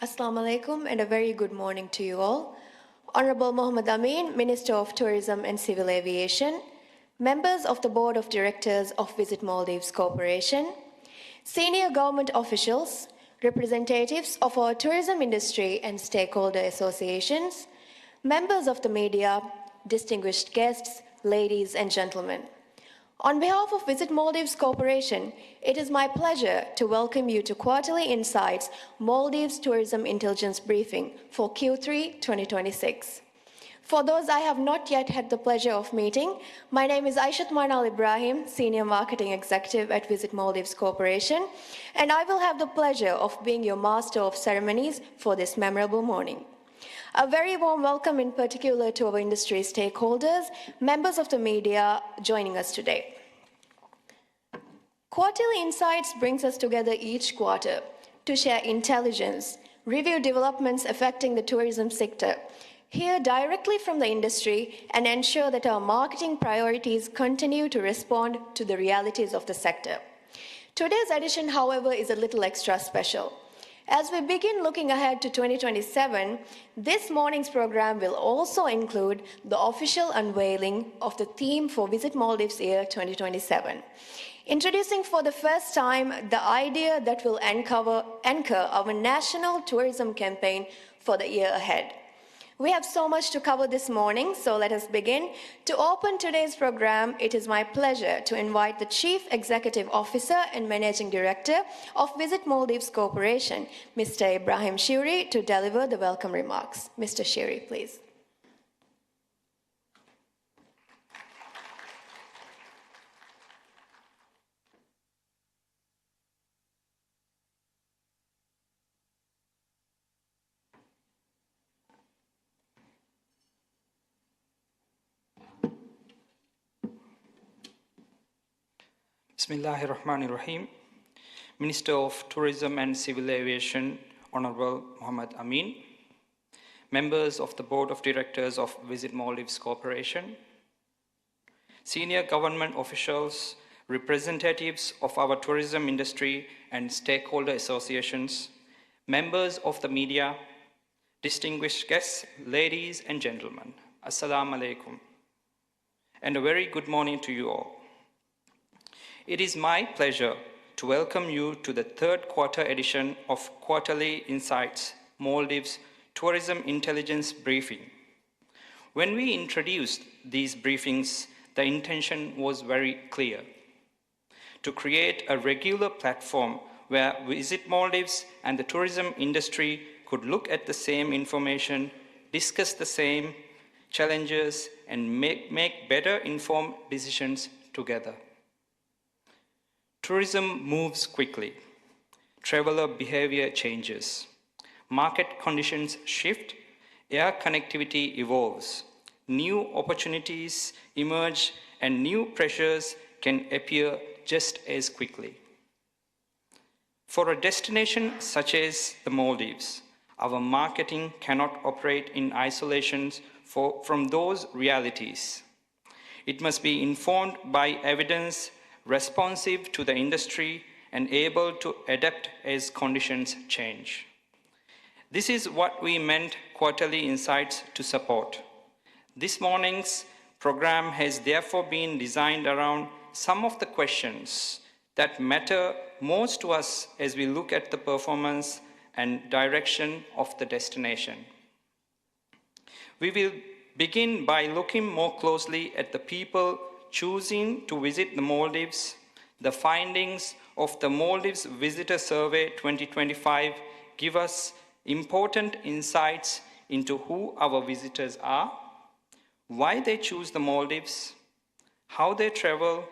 Assalamu alaikum and a very good morning to you all. Honorable Mohammed Amin, Minister of Tourism and Civil Aviation, members of the Board of Directors of Visit Maldives Corporation, senior government officials, representatives of our tourism industry and stakeholder associations, members of the media, distinguished guests, ladies and gentlemen. On behalf of Visit Maldives Corporation, it is my pleasure to welcome you to Quarterly Insights Maldives Tourism Intelligence Briefing for Q3 2026. For those I have not yet had the pleasure of meeting, my name is Aishat Manal Ibrahim, Senior Marketing Executive at Visit Maldives Corporation, and I will have the pleasure of being your Master of Ceremonies for this memorable morning. A very warm welcome in particular to our industry stakeholders, members of the media joining us today. Quarterly Insights brings us together each quarter to share intelligence, review developments affecting the tourism sector, hear directly from the industry, and ensure that our marketing priorities continue to respond to the realities of the sector. Today's edition, however, is a little extra special. As we begin looking ahead to 2027, this morning's program will also include the official unveiling of the theme for Visit Maldives Year 2027. Introducing for the first time the idea that will anchor our national tourism campaign for the year ahead. We have so much to cover this morning, so let us begin. To open today's program, it is my pleasure to invite the Chief Executive Officer and Managing Director of Visit Maldives Corporation, Mr. Ibrahim Shiri, to deliver the welcome remarks. Mr. Shiri, please. Bismillahirrahmanirrahim. Minister of Tourism and Civil Aviation, Honorable Mohammed Amin, members of the Board of Directors of Visit Maldives Corporation, senior government officials, representatives of our tourism industry and stakeholder associations, members of the media, distinguished guests, ladies and gentlemen, Assalamu alaikum, and a very good morning to you all. It is my pleasure to welcome you to the third quarter edition of Quarterly Insights Maldives Tourism Intelligence Briefing. When we introduced these briefings, the intention was very clear: to create a regular platform where Visit Maldives and the tourism industry could look at the same information, discuss the same challenges, and make better informed decisions together. Tourism moves quickly. Traveler behavior changes. Market conditions shift. Air connectivity evolves. New opportunities emerge and new pressures can appear just as quickly. For a destination such as the Maldives, our marketing cannot operate in isolation from those realities. It must be informed by evidence, responsive to the industry, and able to adapt as conditions change. This is what we meant Quarterly Insights to support. This morning's program has therefore been designed around some of the questions that matter most to us as we look at the performance and direction of the destination. We will begin by looking more closely at the people choosing to visit the Maldives. The findings of the Maldives Visitor Survey 2025 give us important insights into who our visitors are, why they choose the Maldives, how they travel,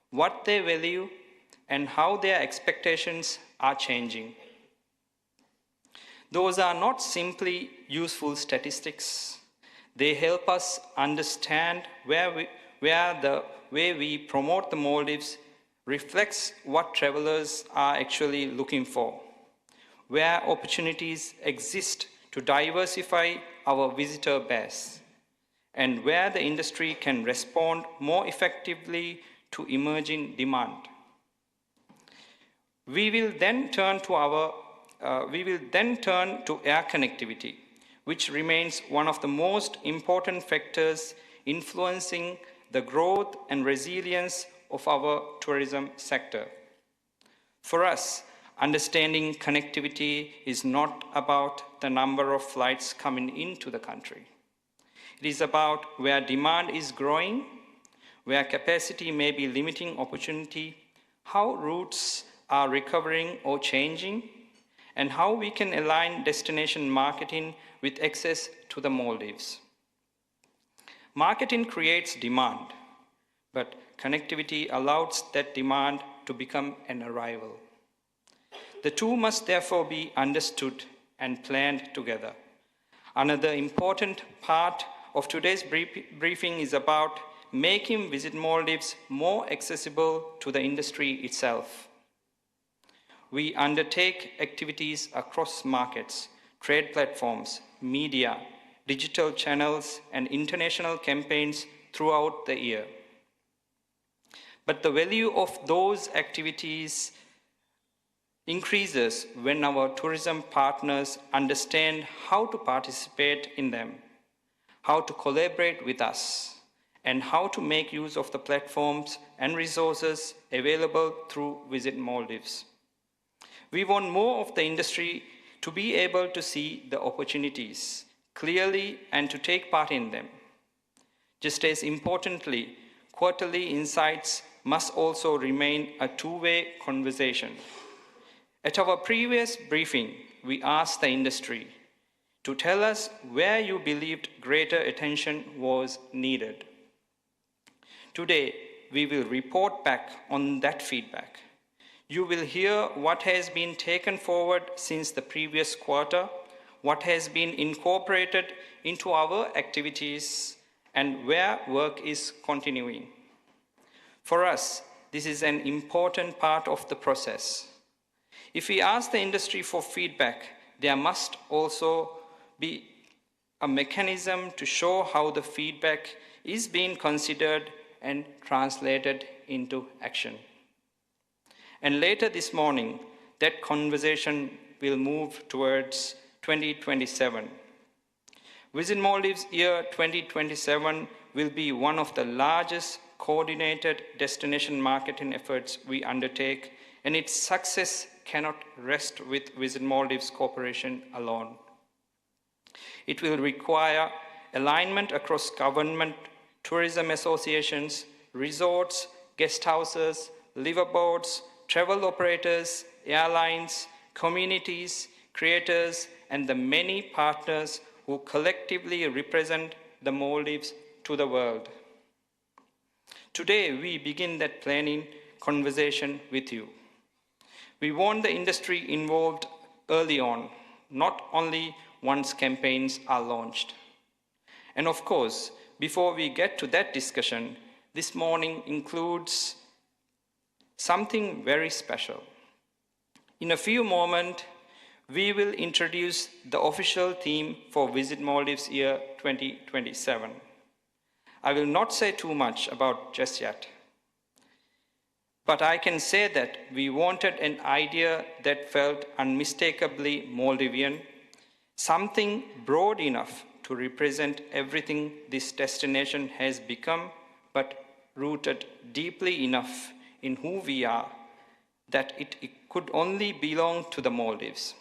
what they value, and how their expectations are changing. Those are not simply useful statistics. They help us understand where the way we promote the Maldives reflects what travelers are actually looking for, where opportunities exist to diversify our visitor base, and where the industry can respond more effectively to emerging demand. We will then turn to our we will then turn to air connectivity, which remains one of the most important factors influencing the growth and resilience of our tourism sector. For us, understanding connectivity is not about the number of flights coming into the country. It is about where demand is growing, where capacity may be limiting opportunity, how routes are recovering or changing, and how we can align destination marketing with access to the Maldives. Marketing creates demand, but connectivity allows that demand to become an arrival. The two must therefore be understood and planned together. Another important part of today's briefing is about making Visit Maldives more accessible to the industry itself. We undertake activities across markets, trade platforms, media, digital channels, and international campaigns throughout the year. But the value of those activities increases when our tourism partners understand how to participate in them, how to collaborate with us, and how to make use of the platforms and resources available through Visit Maldives. We want more of the industry to be able to see the opportunities clearly and to take part in them. Just as importantly, quarterly insights must also remain a two-way conversation. At our previous briefing, we asked the industry to tell us where you believed greater attention was needed. Today, we will report back on that feedback. You will hear what has been taken forward since the previous quarter, what has been incorporated into our activities, and where work is continuing. For us, this is an important part of the process. If we ask the industry for feedback, there must also be a mechanism to show how the feedback is being considered and translated into action. And later this morning, that conversation will move towards 2027. Visit Maldives year 2027 will be one of the largest coordinated destination marketing efforts we undertake, and its success cannot rest with Visit Maldives Corporation alone. It will require alignment across government, tourism associations, resorts, guest houses, liveaboards, travel operators, airlines, communities, creators, and the many partners who collectively represent the Maldives to the world. Today, we begin that planning conversation with you. We want the industry involved early on, not only once campaigns are launched. And of course, before we get to that discussion, this morning includes something very special. In a few moments, we will introduce the official theme for Visit Maldives year 2027. I will not say too much about just yet, but I can say that we wanted an idea that felt unmistakably Maldivian, something broad enough to represent everything this destination has become, but rooted deeply enough in who we are, that it could only belong to the Maldives.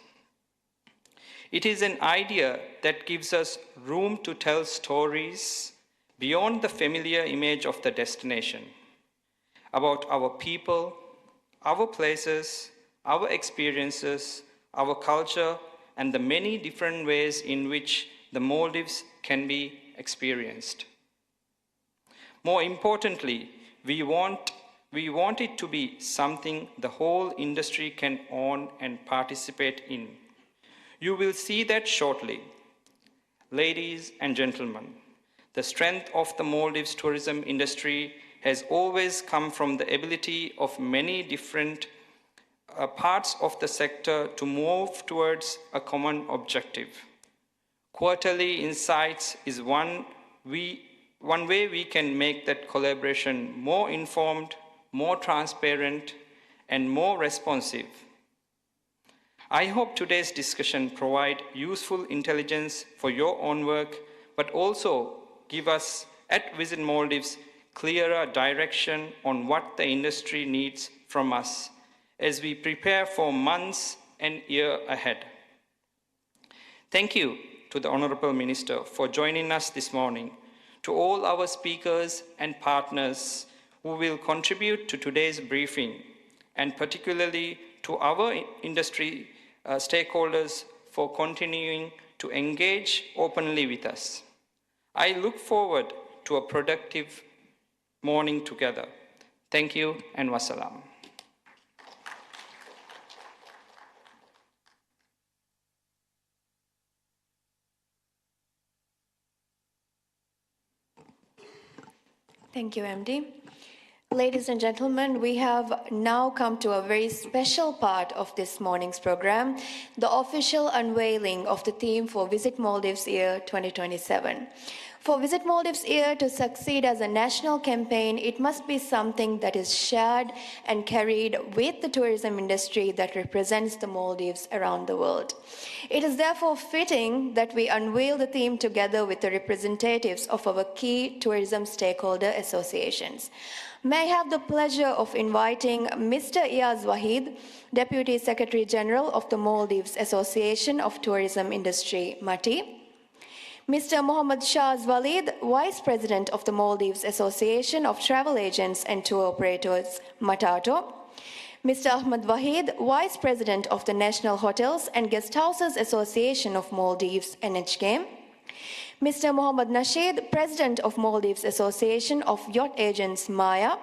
It is an idea that gives us room to tell stories beyond the familiar image of the destination, about our people, our places, our experiences, our culture, and the many different ways in which the Maldives can be experienced. More importantly, we want it to be something the whole industry can own and participate in. You will see that shortly. Ladies and gentlemen, the strength of the Maldives tourism industry has always come from the ability of many different parts of the sector to move towards a common objective. Quarterly insights is one way we can make that collaboration more informed, more transparent, and more responsive. I hope today's discussion provide useful intelligence for your own work, but also give us at Visit Maldives clearer direction on what the industry needs from us as we prepare for months and year ahead. Thank you to the Honourable Minister for joining us this morning, to all our speakers and partners who will contribute to today's briefing, and particularly to our industry stakeholders for continuing to engage openly with us. I look forward to a productive morning together. Thank you and wassalam. Thank you, MD. Ladies and gentlemen, we have now come to a very special part of this morning's program, the official unveiling of the theme for Visit Maldives Year 2027. For Visit Maldives Year to succeed as a national campaign, it must be something that is shared and carried with the tourism industry that represents the Maldives around the world. It is therefore fitting that we unveil the theme together with the representatives of our key tourism stakeholder associations. May I have the pleasure of inviting Mr. Iyaz Wahid, Deputy Secretary General of the Maldives Association of Tourism Industry, MATI, Mr. Mohammad Shahz Walid, Vice President of the Maldives Association of Travel Agents and Tour Operators, MATATO, Mr. Ahmad Wahid, Vice President of the National Hotels and Guest Houses Association of Maldives, NHKM, Mr. Mohammad Nasheed, President of Maldives Association of Yacht Agents, MAYA,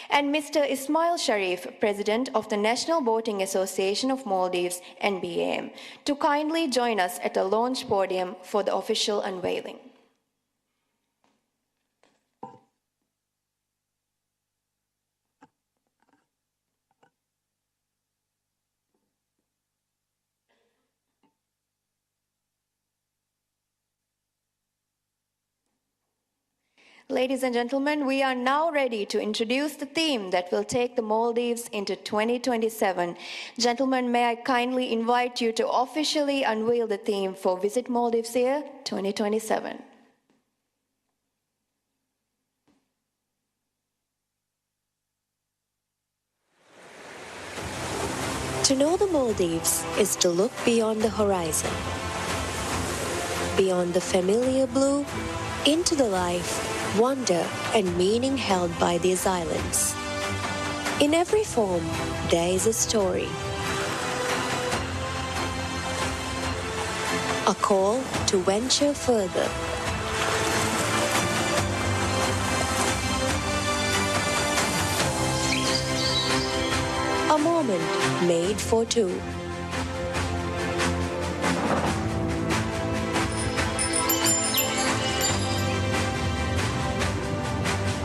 and Mr. Ismail Sharif, President of the National Boating Association of Maldives, NBAM, to kindly join us at the launch podium for the official unveiling. Ladies and gentlemen, we are now ready to introduce the theme that will take the Maldives into 2027. Gentlemen, may I kindly invite you to officially unveil the theme for Visit Maldives Year 2027. To know the Maldives is to look beyond the horizon, beyond the familiar blue, into the life, wonder, and meaning held by these islands. In every form, there is a story. A call to venture further. A moment made for two.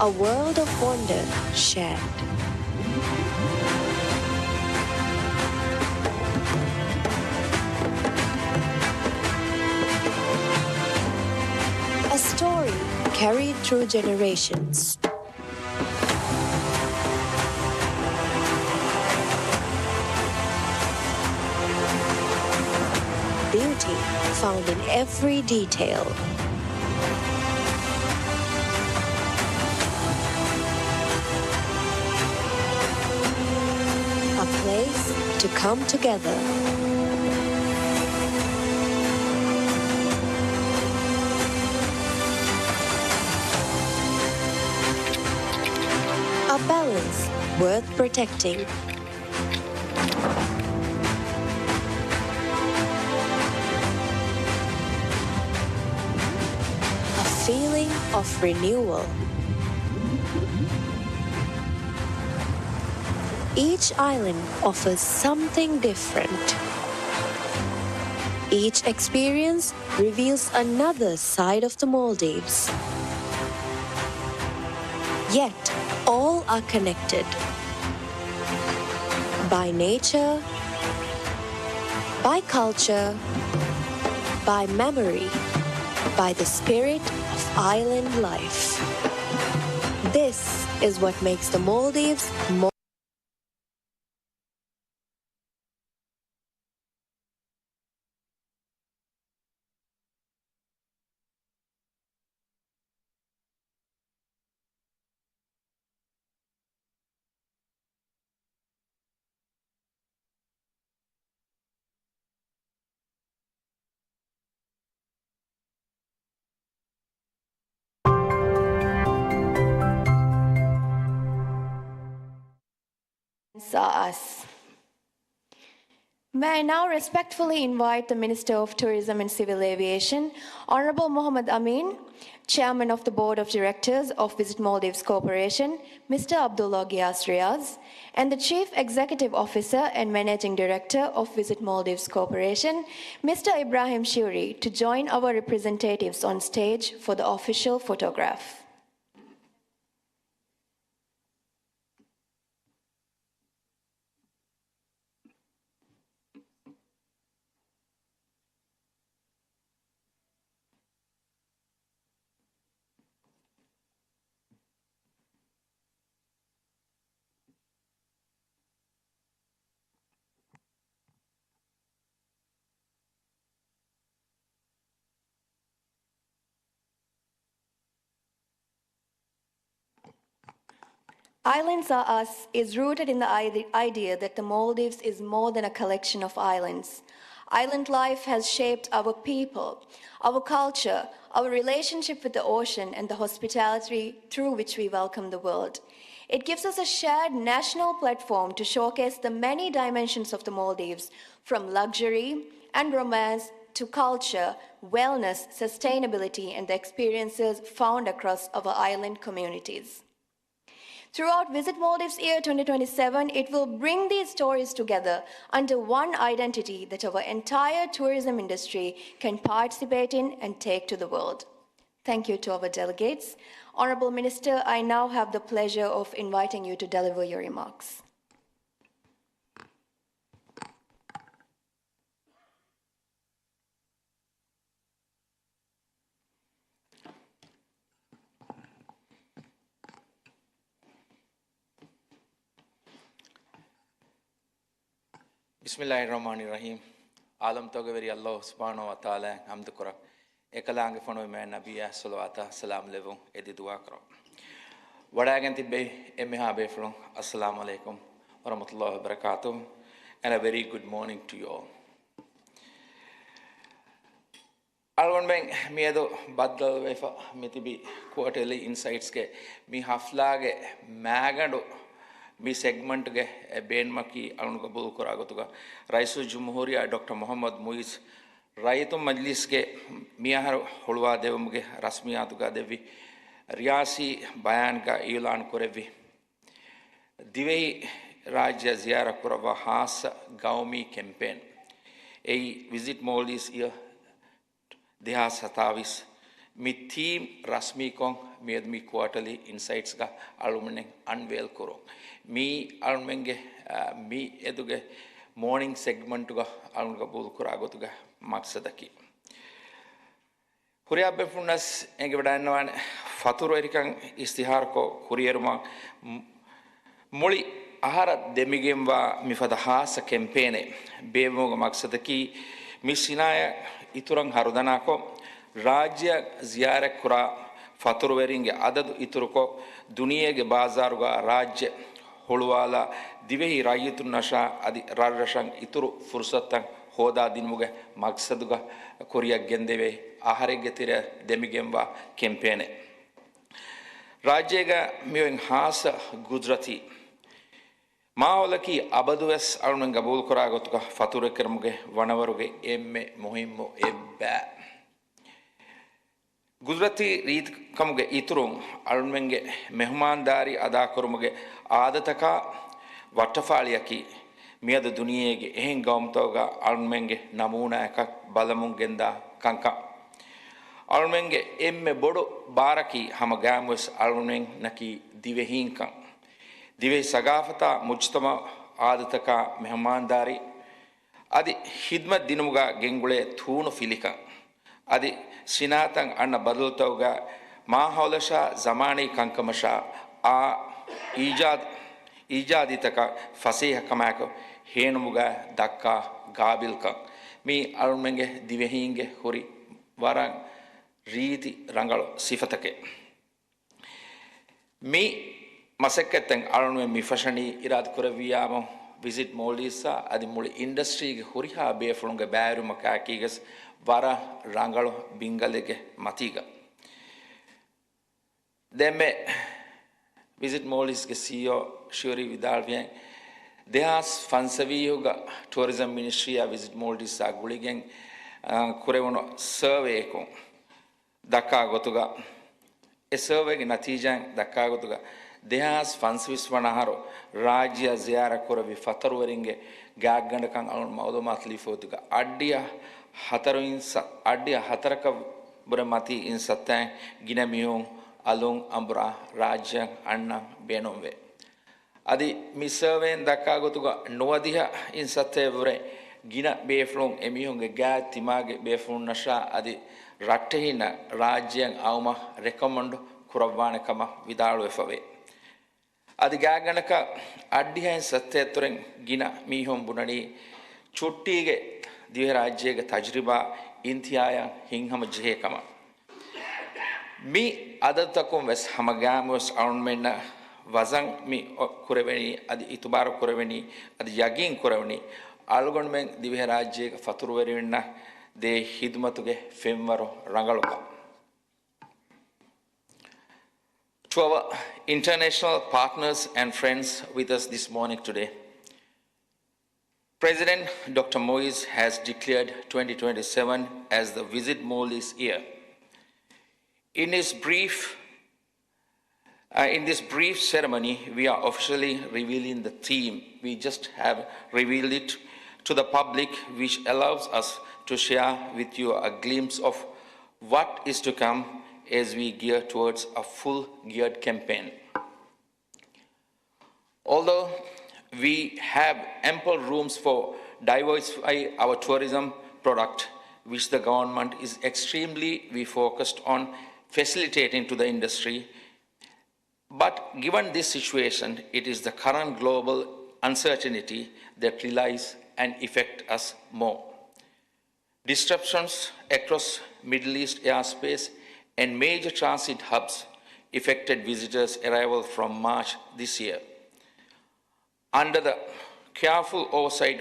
A world of wonder shared. A story carried through generations. Beauty found in every detail. A place to come together. A balance worth protecting. A feeling of renewal. Each island offers something different. Each experience reveals another side of the Maldives. Yet, all are connected by nature, by culture, by memory, by the spirit of island life. This is what makes the Maldives more saw us. May I now respectfully invite the Minister of Tourism and Civil Aviation, Honorable Mohammed Amin, Chairman of the Board of Directors of Visit Maldives Corporation, Mr. Abdullah Giyas Riaz, and the Chief Executive Officer and Managing Director of Visit Maldives Corporation, Mr. Ibrahim Shuri, to join our representatives on stage for the official photograph. Islands Are Us is rooted in the idea that the Maldives is more than a collection of islands. Island life has shaped our people, our culture, our relationship with the ocean, and the hospitality through which we welcome the world. It gives us a shared national platform to showcase the many dimensions of the Maldives, from luxury and romance to culture, wellness, sustainability, and the experiences found across our island communities. Throughout Visit Maldives Year 2027, it will bring these stories together under one identity that our entire tourism industry can participate in and take to the world. Thank you to our delegates. Honorable Minister, I now have the pleasure of inviting you to deliver your remarks. Bismillahirrahmanirrahim. Alam togaveri Allah subhanahu wa ta'ala hamd kora. Ekalange fono me nabiya salawata salam levo edi dua kora. Wadagan tibbe emeha beflon assalamu alaikum wa rahmatullahi wa barakatuh and a very good morning to you all. Alwan bang miedo baddal wefa mitibi quarterly insights ke mi haflage magando mi segment ge ben maki alun ko bul koragotuga raisu jumhuriya Dr. Muhammad Muiz raitu majlis ge miyahar holwa devumge rasmiyatuga devi riyasi bayan ka ilan korevi divei rajya ziyara korava has gaumi campaign ei visit Maldives year 2027 mi theme rasmi kong mi quarterly insights ga alumne unveil koro mi alumenge mi eduge morning segment ga alunga bul kuragotuga maksadaki kuriya befunas enge wadanwan faturo erikan istihar ko kurieruma muli ahara demigemwa mi fadahasa campaign bemoga maksadaki mi sinaya iturang harudana ko rajya ziyara kura faturweringe adadu ituruko duniyege bazaruga rajya holwala divehi rayitun nasha adi rarrashang ituru fursatan hoda dinmuge maksaduga korea gendeve aharege tira demigemba campaign rajyega miwen hasa gujarati maolaki abadues alun gabul koragotuka fature kermuge wanawaruge emme muhimmo ebba Gujarati reet kamuge iturung alunmenge mehmandari ada kurumuge adataka wattafaliyaki miyada duniyege ehen gawmtoga alunmenge namuna ekak balamun genda kanka alunmenge emme bodu baraki hama gamwes alunmen naki divehinkan dive sagafata mujtama adataka mehmandari adi hidmat dinumuga gengule thunu filikan adi sinatang anna badultawga mahalasha zamani kankamasha a ijaditaka fasiha kamako henumuga dakka gabilka mi almenge divehinge hori warang riti rangalo sifatake mi masekketen alunme mi fashani irad kuraviyamo visit Maldives adi muli industry ge horiha befulunge bairuma kakigas vara rangalo bingalege matiga demme visit Maldives ge CEO Shuri Vidalvien දෙහස් ෆන්සවීයුග tourism මිනිස්ට්‍රිය visit Maldives ගුලිගෙන් කුරෙවුණු සර්වේකුන් දක්කා ගොතුග e survey natijang dakkagotuga dehas fansvis wanaharo rajya ziyara koravi fataruweringe gaaggandakan alun mawdumat lifotuga addiya hataraka buramati in sattang ginamihun alun ambra rajya anna benonve adi mi survey dakkagotuga nuwadiha in sattevure gina beflon emihunge ga timage beflon nasha adi රට්ටහින රාජ්‍යයන් අවම recommend කුරව්වානකම විදාළු එෆවේ. අධි ගාගනක අඩ්ඩිහයින් සත්‍යයතුරෙන් ගින මීහොම් බුණනී චුට්ටීගේ දිව රාජ්‍යයක තජරිබා ඉන්තියායන් හිංහම ජිහේකම. මි අදත්තකුම් වෙස් හමගාමුවස් අවුන්මෙන්න වසං මි කුරවෙනි අධි ඉතුබාර කුරවෙනි අධි යගින් කුරවනි අල්ගොන්මෙන් දිව රාජ්‍යයක ෆතුරුවරවෙන්න de hidmatuge femvaro rangaloka. To our international partners and friends with us this morning today, President Dr. Moise has declared 2027 as the Visit Maldives year. In this brief ceremony, we are officially revealing the theme. We just have revealed it to the public, which allows us to share with you a glimpse of what is to come as we gear towards a full-geared campaign. Although we have ample rooms for diversify our tourism product, which the government is extremely focused on facilitating to the industry, but given this situation, it is the current global uncertainty that relies and affect us more. Disruptions across Middle East airspace and major transit hubs affected visitors' arrival from March this year. Under the careful oversight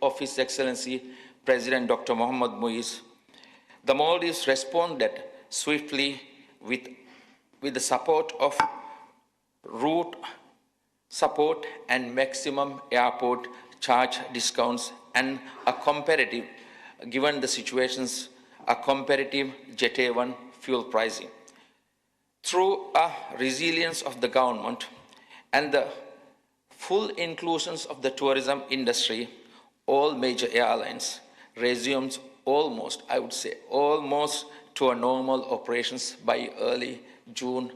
of His Excellency President Dr. Mohammad Moise, the Maldives responded swiftly with the support of route support and maximum airport charge discounts and a comparative, given the situations, a comparative Jet A1 fuel pricing. Through a resilience of the government and the full inclusions of the tourism industry, all major airlines resumed almost to a normal operations by early June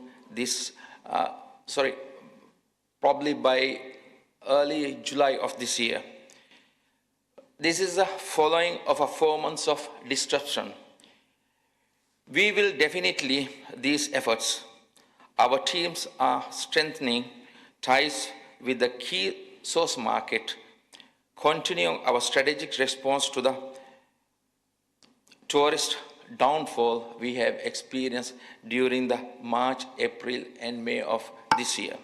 probably by early July of this year. This is the following of a 4 months of disruption. We will definitely these efforts. Our teams are strengthening ties with the key source market, continuing our strategic response to the tourist downfall we have experienced during the March, April, and May of this year.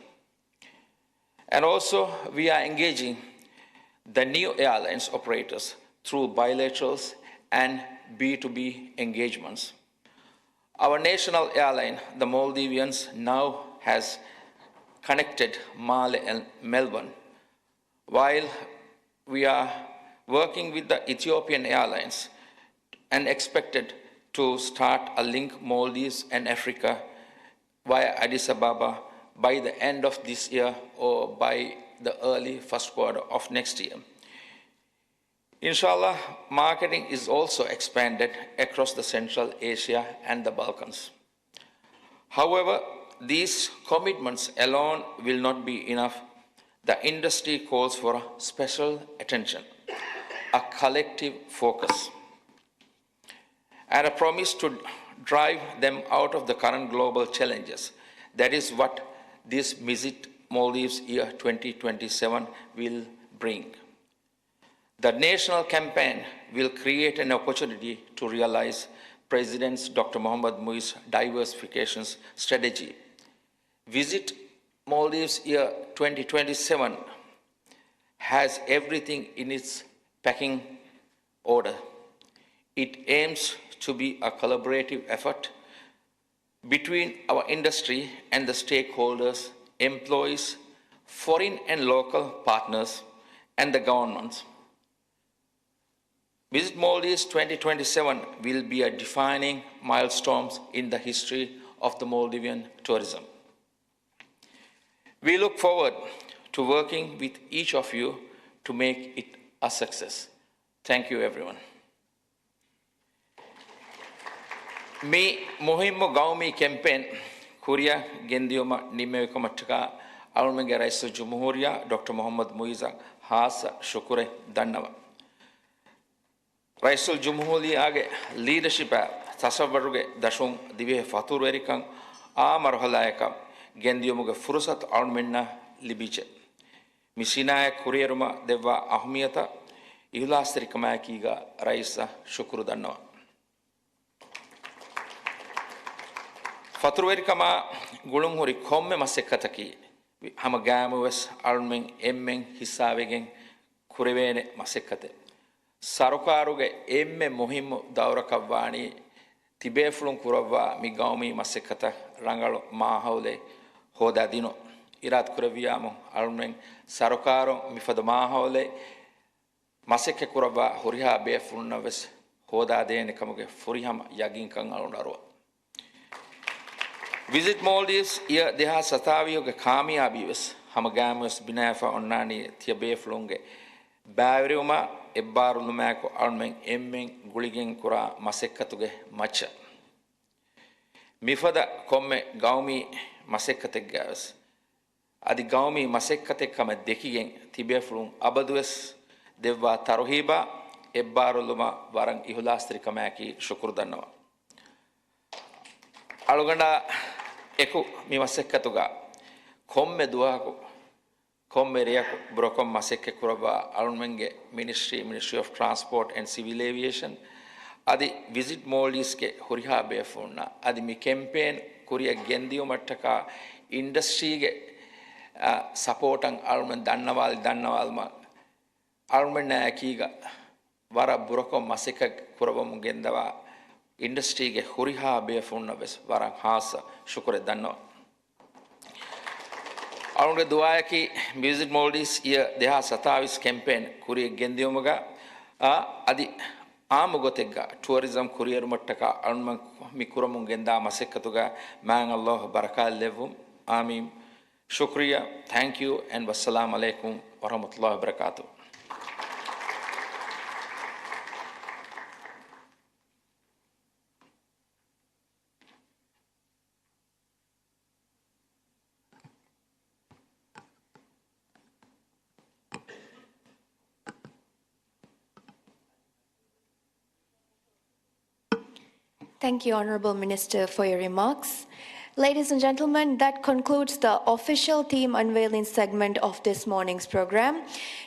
And also, we are engaging the new airlines operators through bilaterals and B2B engagements. Our national airline, the Maldivians, now has connected Male and Melbourne, while we are working with the Ethiopian Airlines and expected to start a link Maldives and Africa via Addis Ababa by the end of this year or by the early first quarter of next year. Inshallah, marketing is also expanded across the Central Asia and the Balkans. However, these commitments alone will not be enough. The industry calls for special attention, a collective focus, and a promise to drive them out of the current global challenges. That is what this Visit Maldives year 2027 will bring. The national campaign will create an opportunity to realize President Dr. Mohammad Moise's diversification strategy. Visit Maldives year 2027 has everything in its packing order. It aims to be a collaborative effort between our industry and the stakeholders, employees, foreign and local partners, and the governments. Visit Maldives 2027 will be a defining milestone in the history of the Maldivian tourism. We look forward to working with each of you to make it a success. Thank you, everyone. Me muhimmu gaumi campaign Korea gendioma nimme komatka almenge Rais Jumhuria Dr. Muhammad Muiza hasa shukure dannawa. Rais Jumhuriage leadership tasavvaruge dashum dive fatur erikan marhalayaka gendiomuge furusat almenna libiche. Misinaya kurieruma devva ahmiyata ihlastirikamakiga Raisa shukuru dannawa. Faturverikama gulunghuri komme masekataki hamagamuwes almen emmen hisavegen kurevene masekate sarukaruge emme muhimmu dawrakavani tibefulun kuravva mi gaumi masekata rangalu mahawle hoda dino irat kuraviyamu almen sarukaro mifada mahawle masekke kuravva horiha befulunna wes hoda dene kamuge furihama yagin kan alunarwa. Visit Maldives year deha sataviyoge kaamiyabiwes hamagamus binafa onnani tiabeflunge baavriuma ebbarulumako almen emmen guligen kura masekkatuge macha mifada komme gaumi masekkateggas adi gaumi masekkatekkama dekigen tibeflun abadues devva taruhiba ebbaruluma waran ihulastrikamaki shukr dannawa aluganda eku mi masekkatuga komme duaku komme riyaku brokom masekke kuraba alunmenge Ministry of Transport and Civil Aviation adi Visit Maldives ke horiha befunna adi mi campaign kuriya gendiyo mattaka industry ge supportan alun dannawalma alun nakiga wara brokom masekka kurabam gendawa industry ge horiha befunna bes waran hasa shukure danno alunge duayaki Visit Maldives year 2027 campaign kuriye gendiyumuga adi amugotegga tourism courier mattaka alun mikuramun genda masekkatuga man Allah barakal levum amin shukriya thank you and wassalamu alaikum wa rahmatullahi wa barakatuh. Thank you, Honorable Minister, for your remarks. Ladies and gentlemen, that concludes the official theme unveiling segment of this morning's program.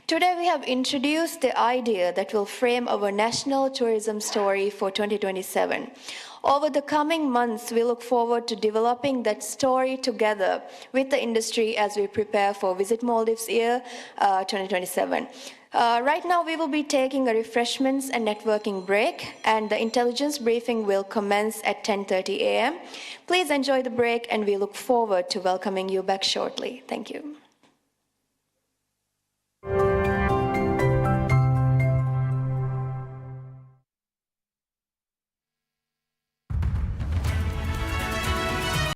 Today we have introduced the idea that will frame our national tourism story for 2027. Over the coming months, we look forward to developing that story together with the industry as we prepare for Visit Maldives Year 2027. Right now, we will be taking a refreshments and networking break, and the intelligence briefing will commence at 10:30 a.m. Please enjoy the break, and we look forward to welcoming you back shortly. Thank you.